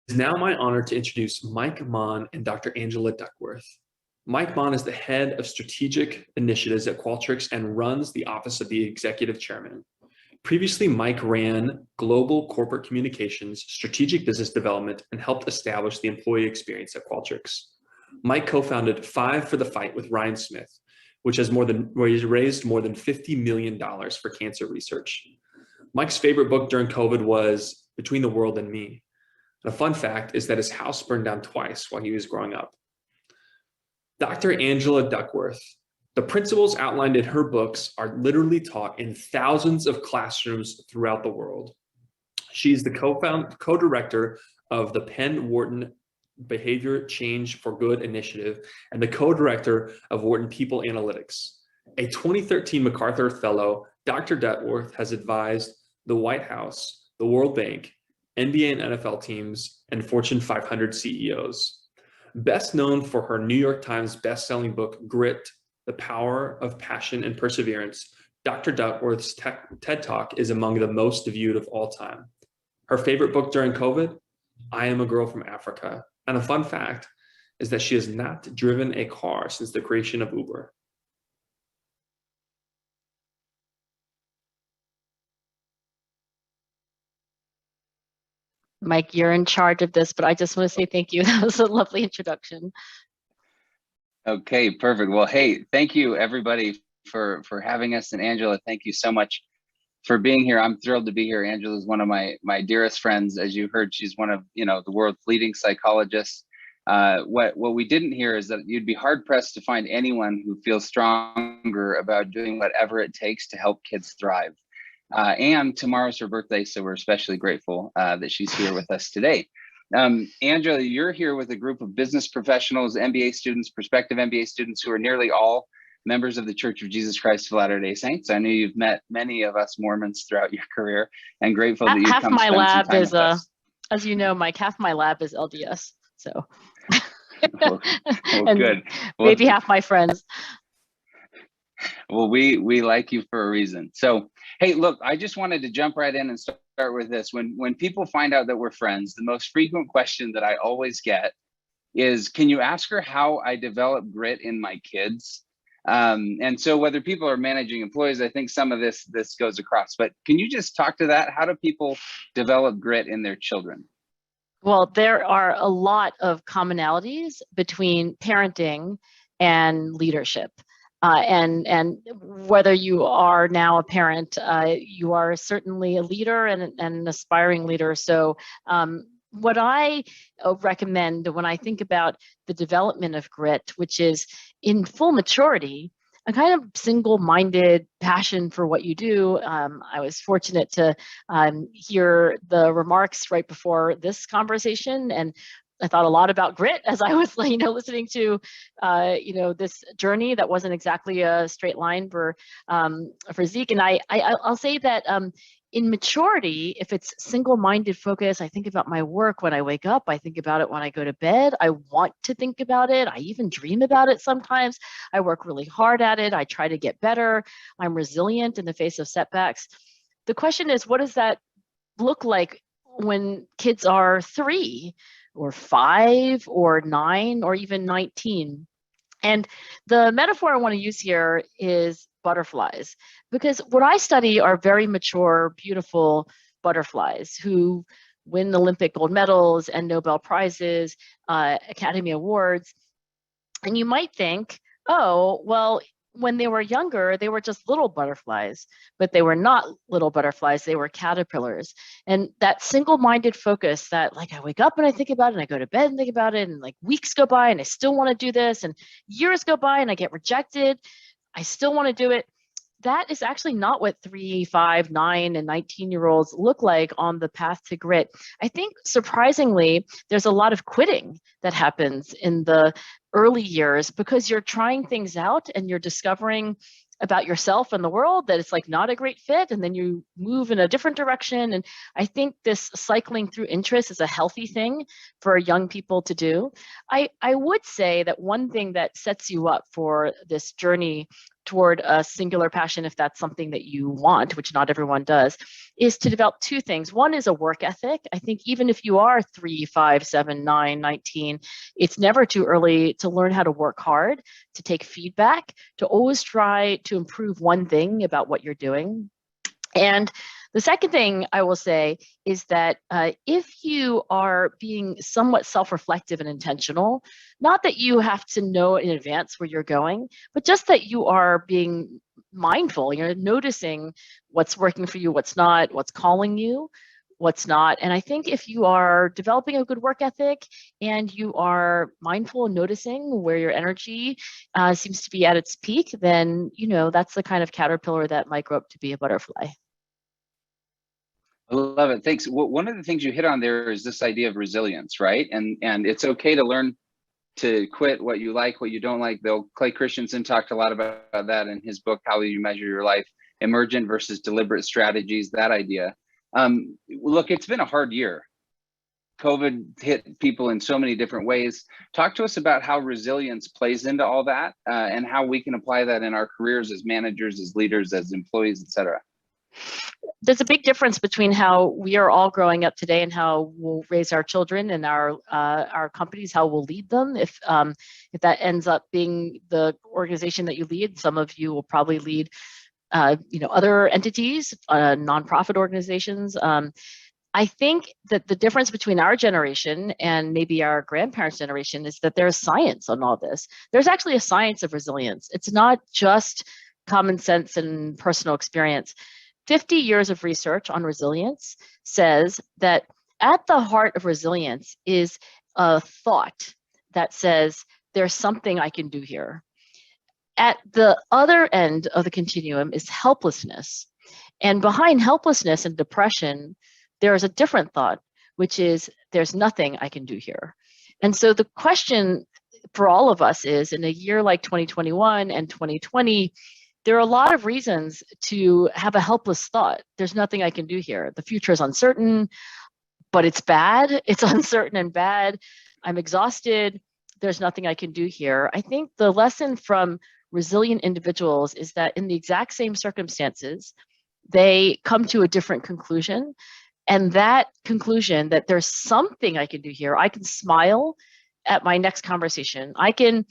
It is now my honor to introduce Mike Mon and Dr. Angela Duckworth. Mike Mon is the head of strategic initiatives at Qualtrics and runs the office of the executive chairman. Previously, Mike ran global corporate communications, strategic business development, and helped establish the employee experience at Qualtrics. Mike co-founded Five for the Fight with Ryan Smith, which has raised more than $50 million for cancer research. Mike's favorite book during COVID was Between the World and Me. A fun fact is that his house burned down twice while he was growing up. Dr. Angela Duckworth. The principles outlined in her books are literally taught in thousands of classrooms throughout the world. She's the co-director of the Wharton Behavior Change for Good initiative and the co-director of Wharton People Analytics. A 2013 MacArthur Fellow, Dr. Duckworth has advised the White House, the World Bank, NBA and NFL teams, and Fortune 500 CEOs. Best known for her New York Times best-selling book, Grit, The Power of Passion and Perseverance, Dr. Duckworth's TED Talk is among the most viewed of all time. Her favorite book during COVID, I Am a Girl from Africa. And a fun fact is that she has not driven a car since the creation of Uber. Mike, you're in charge of this, but I just want to say thank you. That was a lovely introduction. Okay, perfect. Well, hey, thank you everybody for having us. And Angela, thank you so much for being here. I'm thrilled to be here. Angela is one of my dearest friends. As you heard, she's one of the world's leading psychologists. What we didn't hear is that you'd be hard pressed to find anyone who feels stronger about doing whatever it takes to help kids thrive. And tomorrow's her birthday, so we're especially grateful that she's here with us today. Angela, you're here with a group of business professionals, MBA students, prospective MBA students who are nearly all members of the Church of Jesus Christ of Latter-day Saints. I know you've met many of us Mormons throughout your career, and grateful that you've half come my spend lab some time is, with us. as you know, Mike, half my lab is LDS, so. well, and good. Maybe half my friends. Well, we like you for a reason. So, hey, look, I just wanted to jump right in and start with this. When people find out that we're friends, the most frequent question that I always get is, can you ask her how I develop grit in my kids? And so whether people are managing employees, I think some of this goes across, but can you just talk to that? How do people develop grit in their children? Well, there are a lot of commonalities between parenting and leadership. And whether you are now a parent, you are certainly a leader and an aspiring leader. So what I recommend when I think about the development of grit, which is in full maturity, a kind of single-minded passion for what you do. I was fortunate to hear the remarks right before this conversation, and I thought a lot about grit as I was, listening to, this journey that wasn't exactly a straight line for Zeke. And I'll say that in maturity, if it's single-minded focus, I think about my work when I wake up. I think about it when I go to bed. I want to think about it. I even dream about it sometimes. I work really hard at it. I try to get better. I'm resilient in the face of setbacks. The question is, what does that look like when kids are 3 or 5 or 9 or even 19? And the metaphor I want to use here is butterflies, because what I study are very mature, beautiful butterflies who win Olympic gold medals and Nobel Prizes, Academy Awards. And you might think, oh, well, when they were younger, they were just little butterflies, but they were not little butterflies, they were caterpillars. And that single-minded focus that I wake up and I think about it and I go to bed and think about it, and weeks go by and I still want to do this, and years go by and I get rejected, I still want to do it. That is actually not what 3, 5, 9, and 19-year-olds look like on the path to grit. I think surprisingly, there's a lot of quitting that happens in the early years because you're trying things out and you're discovering about yourself and the world that it's not a great fit, and then you move in a different direction. And I think this cycling through interest is a healthy thing for young people to do. I would say that one thing that sets you up for this journey toward a singular passion, if that's something that you want, which not everyone does, is to develop two things. One is a work ethic. I think even if you are 3, 5, 7, 9, 19, it's never too early to learn how to work hard, to take feedback, to always try to improve one thing about what you're doing. And the second thing I will say is that if you are being somewhat self-reflective and intentional, not that you have to know in advance where you're going, but just that you are being mindful, you're noticing what's working for you, what's not, what's calling you, what's not. And I think if you are developing a good work ethic and you are mindful and noticing where your energy seems to be at its peak, then, that's the kind of caterpillar that might grow up to be a butterfly. I love it. Thanks. Well, one of the things you hit on there is this idea of resilience, right? And it's okay to learn to quit what you like, what you don't like. Clay Christensen talked a lot about that in his book, How You Measure Your Life, emergent versus deliberate strategies, that idea. Look, it's been a hard year. COVID hit people in so many different ways. Talk to us about how resilience plays into all that and how we can apply that in our careers as managers, as leaders, as employees, et cetera. There's a big difference between how we are all growing up today and how we'll raise our children and our companies, how we'll lead them. If that ends up being the organization that you lead, some of you will probably lead, other entities, nonprofit organizations. I think that the difference between our generation and maybe our grandparents' generation is that there's science on all this. There's actually a science of resilience. It's not just common sense and personal experience. 50 years of research on resilience says that at the heart of resilience is a thought that says, there's something I can do here. At the other end of the continuum is helplessness. And behind helplessness and depression, there is a different thought, which is, there's nothing I can do here. And so the question for all of us is, in a year like 2021 and 2020, there are a lot of reasons to have a helpless thought. There's nothing I can do here. The future is uncertain, but it's bad. It's uncertain and bad. I'm exhausted. There's nothing I can do here. I think the lesson from resilient individuals is that in the exact same circumstances, they come to a different conclusion. And that conclusion that there's something I can do here, I can smile at my next conversation. I can,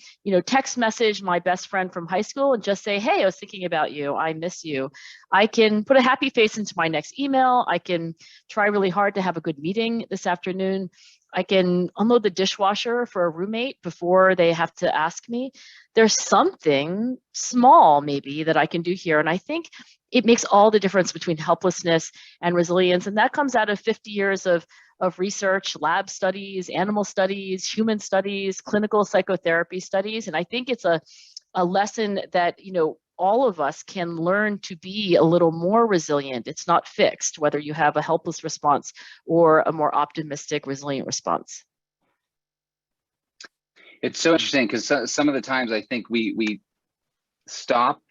text message my best friend from high school and just say, hey, I was thinking about you. I miss you. I can put a happy face into my next email. I can try really hard to have a good meeting this afternoon. I can unload the dishwasher for a roommate before they have to ask me. There's something small maybe that I can do here. And I think it makes all the difference between helplessness and resilience. And that comes out of 50 years of research, lab studies, animal studies, human studies, clinical psychotherapy studies. And I think it's a lesson that, all of us can learn to be a little more resilient. It's not fixed, whether you have a helpless response or a more optimistic, resilient response. It's so interesting because some of the times I think we stop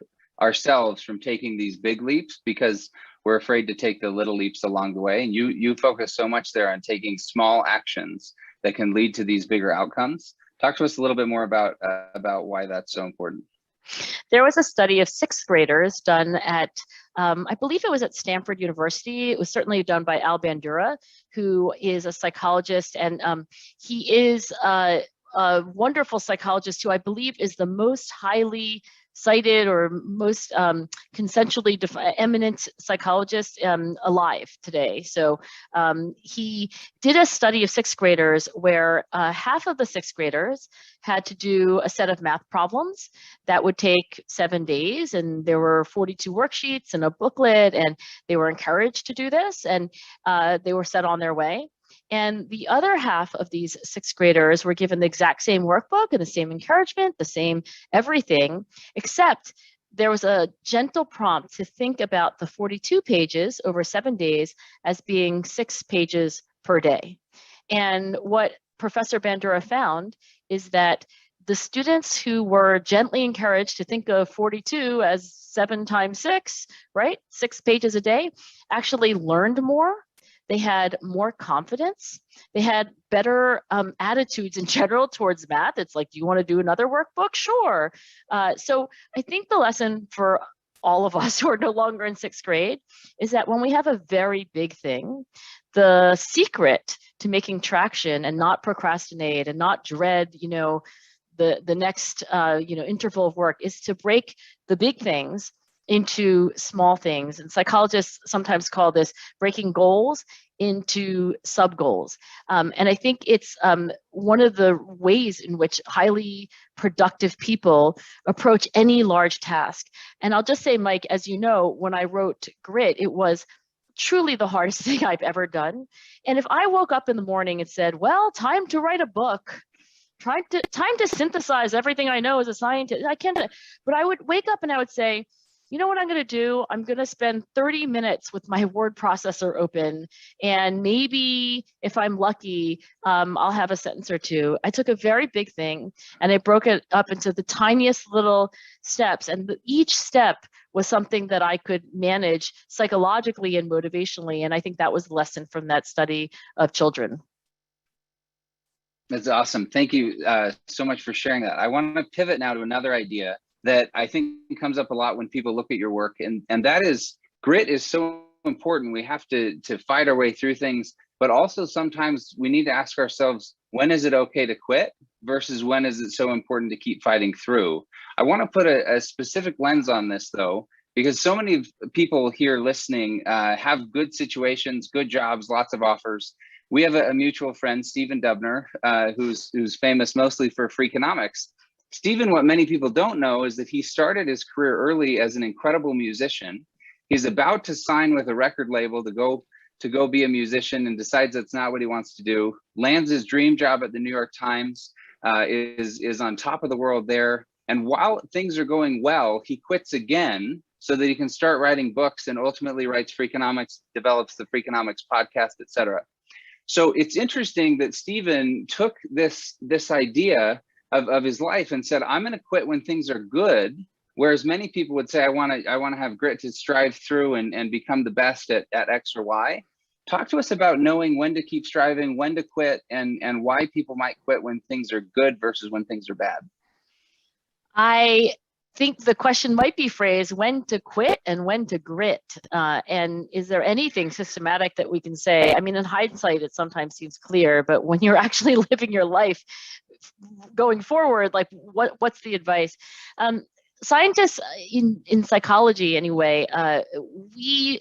ourselves from taking these big leaps because we're afraid to take the little leaps along the way. And you focus so much there on taking small actions that can lead to these bigger outcomes. Talk to us a little bit more about why that's so important. There was a study of 6th graders done at, I believe it was at Stanford University. It was certainly done by Al Bandura, who is a psychologist, and he is a wonderful psychologist who I believe is the most highly cited or most consensually eminent psychologist alive today. So he did a study of 6th graders where half of the 6th graders had to do a set of math problems that would take 7 days, and there were 42 worksheets and a booklet, and they were encouraged to do this, and they were set on their way. And the other half of these 6th graders were given the exact same workbook and the same encouragement, the same everything, except there was a gentle prompt to think about the 42 pages over 7 days as being 6 pages per day. And what Professor Bandura found is that the students who were gently encouraged to think of 42 as 7 times 6, right? 6 pages a day, actually learned more. they had more confidence, they had better attitudes in general towards math. It's like, do you want to do another workbook? Sure. So I think the lesson for all of us who are no longer in 6th grade is that when we have a very big thing, the secret to making traction and not procrastinate and not dread, the next interval of work is to break the big things into small things. And psychologists sometimes call this breaking goals into sub goals. And I think it's one of the ways in which highly productive people approach any large task. And I'll just say, Mike, as you know, when I wrote Grit, it was truly the hardest thing I've ever done. And if I woke up in the morning and said, well, time to write a book, time to synthesize everything I know as a scientist, I can't, but I would wake up and I would say, you know what I'm going to do? I'm going to spend 30 minutes with my word processor open, and maybe if I'm lucky, I'll have a sentence or two. I took a very big thing and I broke it up into the tiniest little steps, and each step was something that I could manage psychologically and motivationally. And I think that was the lesson from that study of children. That's awesome. Thank you so much for sharing that. I want to pivot now to another idea that I think comes up a lot when people look at your work, and that is grit is so important. We have to fight our way through things, but also sometimes we need to ask ourselves, when is it okay to quit versus when is it so important to keep fighting through? I want to put a specific lens on this though, because so many people here listening have good situations, good jobs, lots of offers. We have a mutual friend, Stephen Dubner, who's famous mostly for Freakonomics. Stephen, what many people don't know is that he started his career early as an incredible musician. He's about to sign with a record label to go be a musician, and decides that's not what he wants to do. Lands his dream job at the New York Times, is on top of the world there. And while things are going well, he quits again so that he can start writing books, and ultimately writes Freakonomics, develops the Freakonomics podcast, etc. So it's interesting that Stephen took this idea of his life and said, I'm going to quit when things are good. Whereas many people would say, I want to have grit to strive through and become the best at X or Y. Talk to us about knowing when to keep striving, when to quit, and why people might quit when things are good versus when things are bad. I think the question might be phrased, when to quit and when to grit. And is there anything systematic that we can say? I mean, in hindsight, it sometimes seems clear, but when you're actually living your life going forward, like what's the advice? Scientists in psychology anyway, we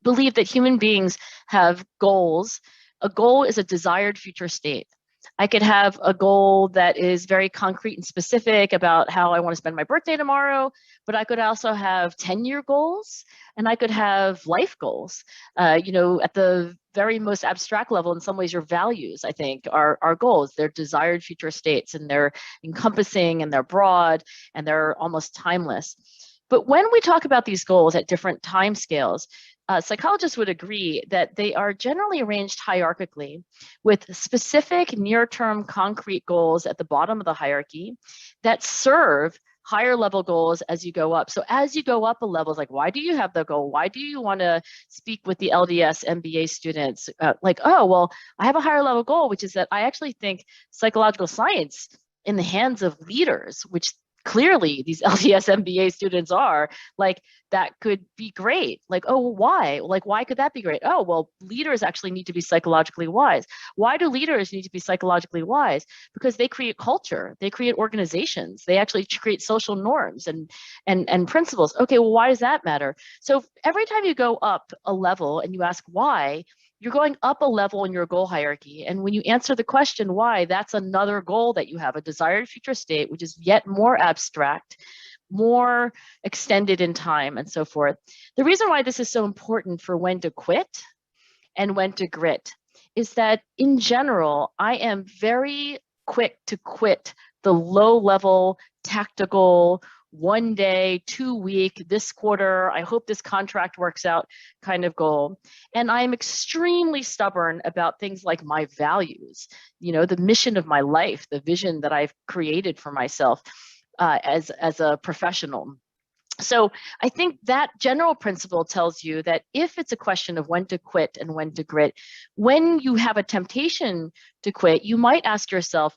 believe that human beings have goals. A goal is a desired future state. I could have a goal that is very concrete and specific about how I want to spend my birthday tomorrow, but I could also have 10-year goals, and I could have life goals. At the very most abstract level, in some ways, your values, I think, are goals. They're desired future states, and they're encompassing, and they're broad, and they're almost timeless. But when we talk about these goals at different time scales, psychologists would agree that they are generally arranged hierarchically, with specific near-term concrete goals at the bottom of the hierarchy that serve higher level goals as you go up. So as you go up a level, it's like, why do you have the goal? Why do you want to speak with the LDS MBA students? Oh, well, I have a higher level goal, which is that I actually think psychological science in the hands of leaders, which clearly these LDS MBA students are, like, that could be great. Like, oh, why? Like, why could that be great? Oh, well, leaders actually need to be psychologically wise. Why do leaders need to be psychologically wise? Because they create culture, they create organizations, they actually create social norms and principles. Okay, well, why does that matter? So every time you go up a level and you ask why, you're going up a level in your goal hierarchy. And when you answer the question why, that's another goal that you have, a desired future state, which is yet more abstract, more extended in time, and so forth. The reason why this is so important for when to quit and when to grit is that in general, I am very quick to quit the low level, tactical, 1 day, 2 week, this quarter, I hope this contract works out kind of goal. And I'm extremely stubborn about things like my values, the mission of my life, the vision that I've created for myself as a professional. So I think that general principle tells you that if it's a question of when to quit and when to grit, when you have a temptation to quit, you might ask yourself,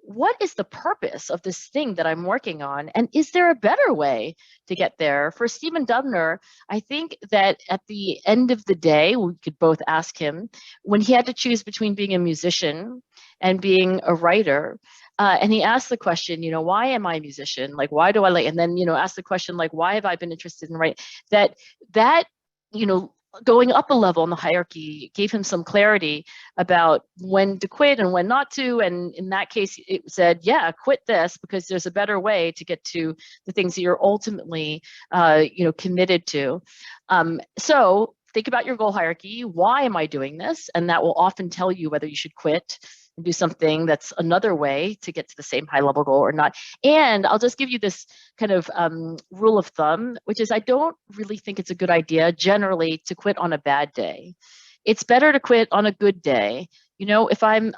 what is the purpose of this thing that I'm working on? And is there a better way to get there? For Stephen Dubner, I think that at the end of the day, we could both ask him, when he had to choose between being a musician and being a writer, and he asked the question, why am I a musician? Like, why do I like, and then, ask the question, like, why have I been interested in writing? That, going up a level in the hierarchy gave him some clarity about when to quit and when not to. And in that case, it said, yeah, quit this because there's a better way to get to the things that you're ultimately, committed to. So think about your goal hierarchy. Why am I doing this? And that will often tell you whether you should quit and do something that's another way to get to the same high level goal or not. And I'll just give you this kind of rule of thumb, which is I don't really think it's a good idea generally to quit on a bad day. It's better to quit on a good day. If I'm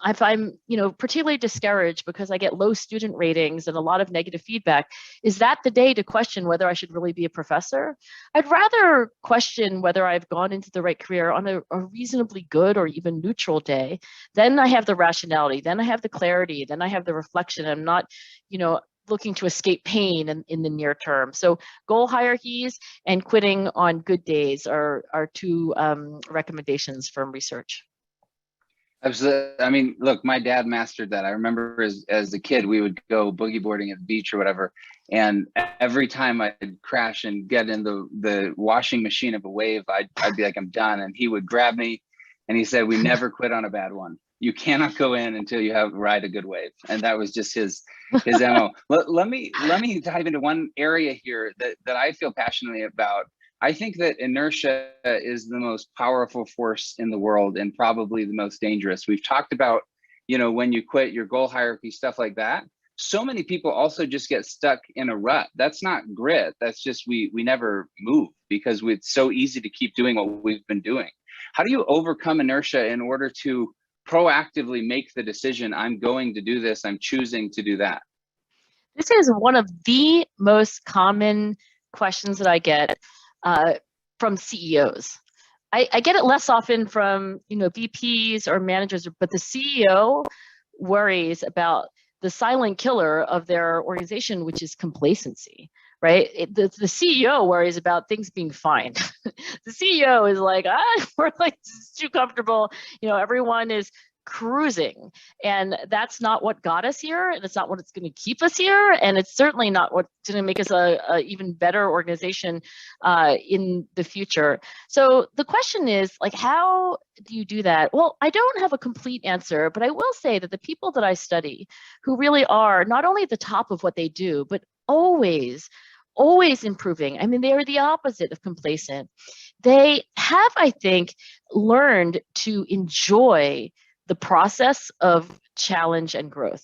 particularly discouraged because I get low student ratings and a lot of negative feedback, is that the day to question whether I should really be a professor? I'd rather question whether I've gone into the right career on a reasonably good or even neutral day. Then I have the rationality, then I have the clarity, then I have the reflection. I'm not, looking to escape pain in the near term. So goal hierarchies and quitting on good days are two recommendations from research. Absolutely. I mean, look, my dad mastered that. I remember as a kid, we would go boogie boarding at the beach or whatever. And every time I'd crash and get in the washing machine of a wave, I'd be like, I'm done. And he would grab me and he said, we never quit on a bad one. You cannot go in until you ride a good wave. And that was just his MO. Let me dive into one area here that I feel passionately about. I think that inertia is the most powerful force in the world and probably the most dangerous. We've talked about, when you quit, your goal hierarchy, stuff like that. So many people also just get stuck in a rut. That's not grit. That's just we never move because it's so easy to keep doing what we've been doing. How do you overcome inertia in order to proactively make the decision, I'm going to do this, I'm choosing to do that? This is one of the most common questions that I get from CEOs. I get it less often from VPs or managers, but the CEO worries about the silent killer of their organization, which is complacency, right? The CEO worries about things being fine. The CEO is like, we're like too comfortable. Everyone is cruising, and that's not what got us here, and it's not what it's going to keep us here, and it's certainly not what's going to make us a even better organization in the future. So the question is, like, how do you do that? Well, I don't have a complete answer, but I will say that the people that I study who really are not only at the top of what they do, but always improving. I mean, they are the opposite of complacent. They have, I think, learned to enjoy the process of challenge and growth.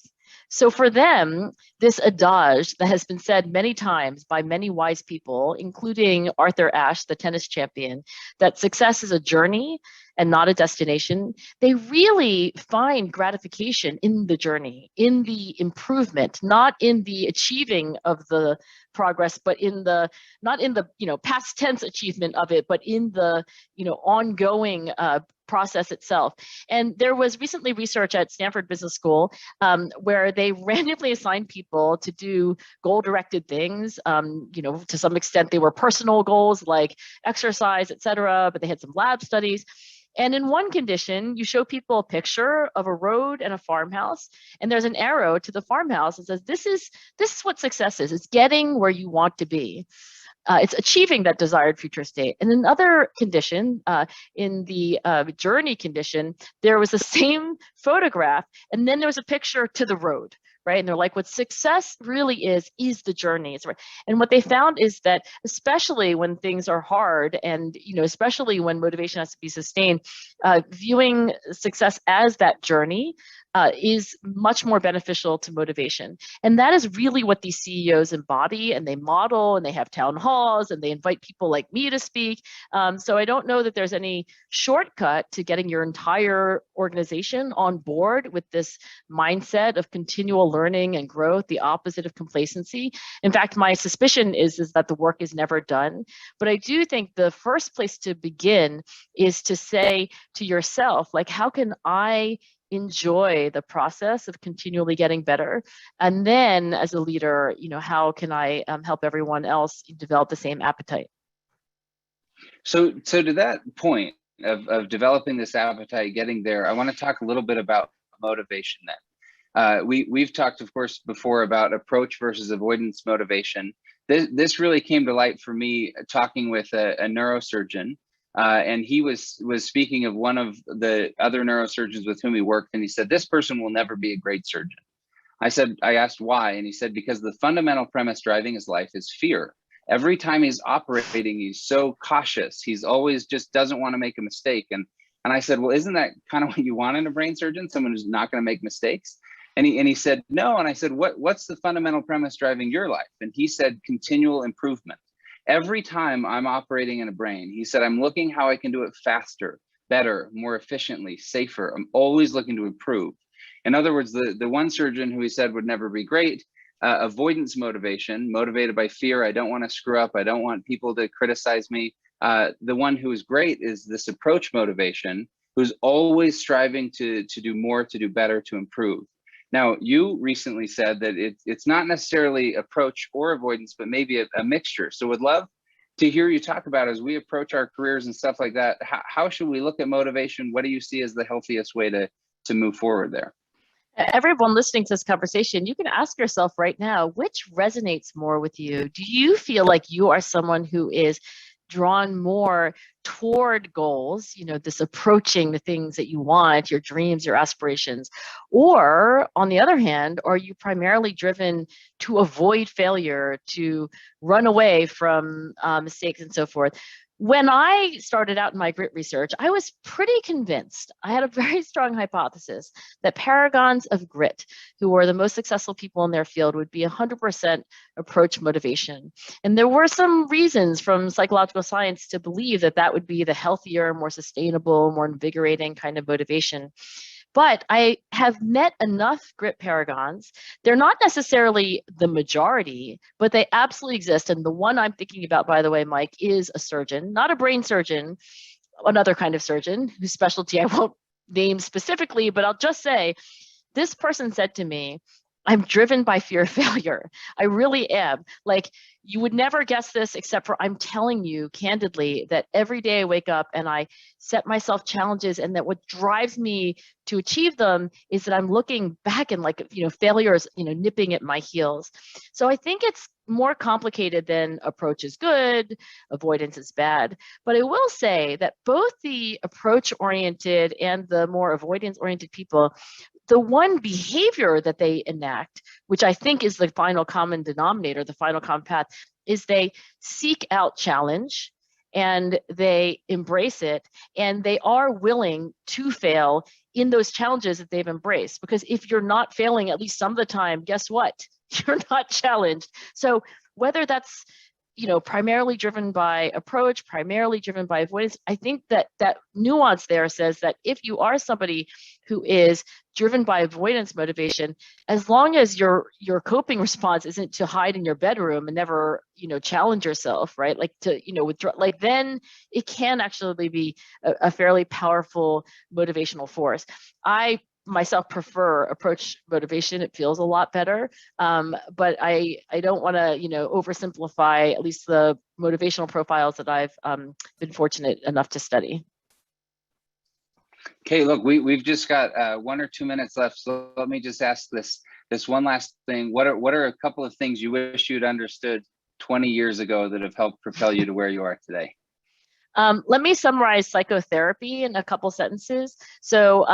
So for them, this adage that has been said many times by many wise people, including Arthur Ashe, the tennis champion, that success is a journey and not a destination, they really find gratification in the journey, in the improvement, not in the achieving of the progress, but not in the past tense achievement of it, but in the ongoing process itself. And there was recently research at Stanford Business School where they randomly assigned people to do goal-directed things. To some extent, they were personal goals like exercise, et cetera, but they had some lab studies. And in one condition, you show people a picture of a road and a farmhouse, and there's an arrow to the farmhouse that says, this is what success is. It's getting where you want to be. It's achieving that desired future state. And in another condition, in the journey condition, there was the same photograph, and then there was a picture to the road, right? And they're like, what success really is the journey. And what they found is that, especially when things are hard, and especially when motivation has to be sustained, viewing success as that journey is much more beneficial to motivation. And that is really what these CEOs embody, and they model, and they have town halls, and they invite people like me to speak. So I don't know that there's any shortcut to getting your entire organization on board with this mindset of continual learning and growth, the opposite of complacency. In fact, my suspicion is that the work is never done. But I do think the first place to begin is to say to yourself, like, how can I enjoy the process of continually getting better? And then as a leader, how can I help everyone else develop the same appetite? So to that point of developing this appetite, getting there, I want to talk a little bit about motivation then. We've talked, of course, before about approach versus avoidance motivation. This really came to light for me talking with a neurosurgeon, and he was speaking of one of the other neurosurgeons with whom he worked, and he said, this person will never be a great surgeon. I asked why, and he said, because the fundamental premise driving his life is fear. Every time he's operating, he's so cautious. He's always just doesn't want to make a mistake. And I said, well, isn't that kind of what you want in a brain surgeon? Someone who's not going to make mistakes? And he said, no. And I said, what's the fundamental premise driving your life? And he said, continual improvement. Every time I'm operating in a brain, he said, I'm looking how I can do it faster, better, more efficiently, safer. I'm always looking to improve. In other words, the one surgeon who he said would never be great, avoidance motivation, motivated by fear. I don't want to screw up. I don't want people to criticize me. The one who is great is this approach motivation, who's always striving to do more, to do better, to improve. Now, you recently said that it's not necessarily approach or avoidance, but maybe a mixture. So would love to hear you talk about, as we approach our careers and stuff like that, how should we look at motivation? What do you see as the healthiest way to move forward there? Everyone listening to this conversation, you can ask yourself right now, which resonates more with you? Do you feel like you are someone who is drawn more toward goals, this approaching the things that you want, your dreams, your aspirations? Or on the other hand, are you primarily driven to avoid failure, to run away from mistakes and so forth? When I started out in my grit research, I was pretty convinced, I had a very strong hypothesis that paragons of grit, who were the most successful people in their field, would be 100% approach motivation. And there were some reasons from psychological science to believe that that would be the healthier, more sustainable, more invigorating kind of motivation. But I have met enough grit paragons. They're not necessarily the majority, but they absolutely exist. And the one I'm thinking about, by the way, Mike, is a surgeon, not a brain surgeon, another kind of surgeon whose specialty I won't name specifically, but I'll just say this person said to me, I'm driven by fear of failure. I really am. Like, you would never guess this, except for I'm telling you candidly that every day I wake up and I set myself challenges, and that what drives me to achieve them is that I'm looking back and failure is, nipping at my heels. So I think it's more complicated than approach is good, avoidance is bad. But I will say that both the approach-oriented and the more avoidance-oriented people, the one behavior that they enact, which I think is the final common denominator, the final common path, is they seek out challenge and they embrace it, and they are willing to fail in those challenges that they've embraced. Because if you're not failing at least some of the time, guess what? You're not challenged. So whether that's primarily driven by approach, primarily driven by avoidance, I think that nuance there says that if you are somebody who is driven by avoidance motivation, as long as your coping response isn't to hide in your bedroom and never, challenge yourself, right? Like to, withdraw, like then it can actually be a fairly powerful motivational force. I myself prefer approach motivation. It feels a lot better. But I don't want to, oversimplify at least the motivational profiles that I've been fortunate enough to study. Okay, look, we've just got 1 or 2 minutes left. So let me just ask this one last thing. What are a couple of things you wish you'd understood 20 years ago that have helped propel you to where you are today? Let me summarize psychotherapy in a couple sentences. So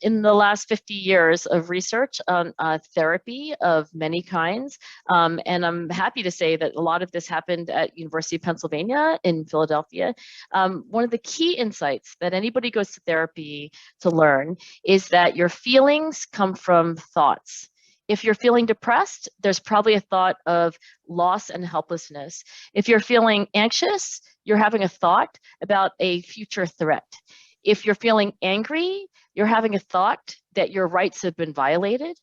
in the last 50 years of research on therapy of many kinds, and I'm happy to say that a lot of this happened at University of Pennsylvania in Philadelphia, one of the key insights that anybody goes to therapy to learn is that your feelings come from thoughts. If you're feeling depressed, there's probably a thought of loss and helplessness. If you're feeling anxious, you're having a thought about a future threat. If you're feeling angry, you're having a thought that your rights have been violated,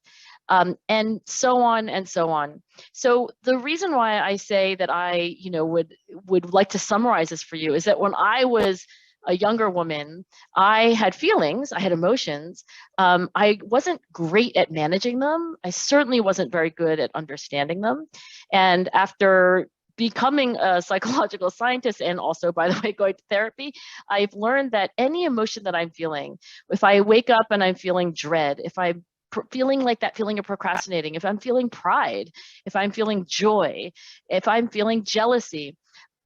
and so on and so on. So the reason why I say that I, would like to summarize this for you is that when I was a younger woman, I had feelings, I had emotions. I wasn't great at managing them. I certainly wasn't very good at understanding them. And after becoming a psychological scientist and also, by the way, going to therapy, I've learned that any emotion that I'm feeling, if I wake up and I'm feeling dread, if I'm feeling like that feeling of procrastinating, if I'm feeling pride, if I'm feeling joy, if I'm feeling jealousy,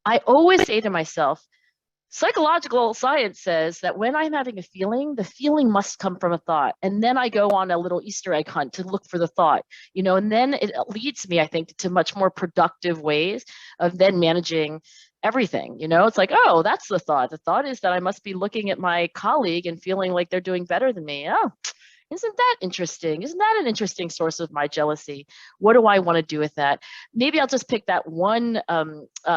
I always say to myself, psychological science says that when I'm having a feeling, the feeling must come from a thought. And then I go on a little Easter egg hunt to look for the thought, and then it leads me, I think, to much more productive ways of then managing everything. It's like, oh, that's the thought. The thought is that I must be looking at my colleague and feeling like they're doing better than me. Oh, isn't that interesting? Isn't that an interesting source of my jealousy? What do I want to do with that? Maybe I'll just pick that one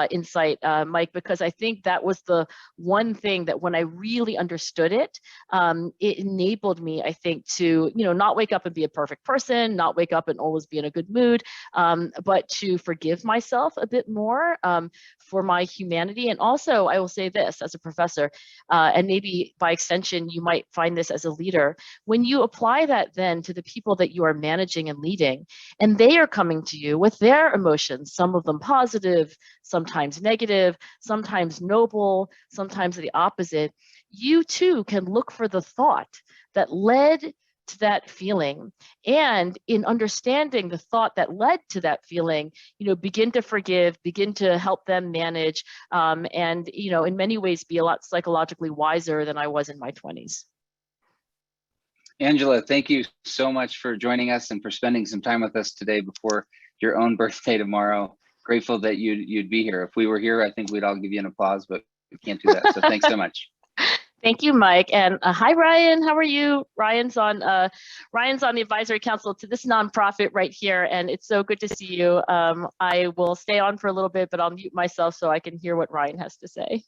insight, Mike, because I think that was the one thing that when I really understood it, it enabled me, I think, to, not wake up and be a perfect person, not wake up and always be in a good mood, but to forgive myself a bit more for my humanity. And also, I will say this as a professor, and maybe by extension, you might find this as a leader, when you apply that then to the people that you are managing and leading, and they are coming to you with their emotions, some of them positive, sometimes negative, sometimes noble, sometimes the opposite, you too can look for the thought that led to that feeling. And in understanding the thought that led to that feeling, begin to forgive, begin to help them manage, and, in many ways be a lot psychologically wiser than I was in my 20s. Angela, thank you so much for joining us and for spending some time with us today before your own birthday tomorrow. Grateful that you'd be here. If we were here, I think we'd all give you an applause, but we can't do that. So thanks so much. Thank you, Mike. And hi, Ryan. How are you? Ryan's on the advisory council to this nonprofit right here, and it's so good to see you. I will stay on for a little bit, but I'll mute myself so I can hear what Ryan has to say.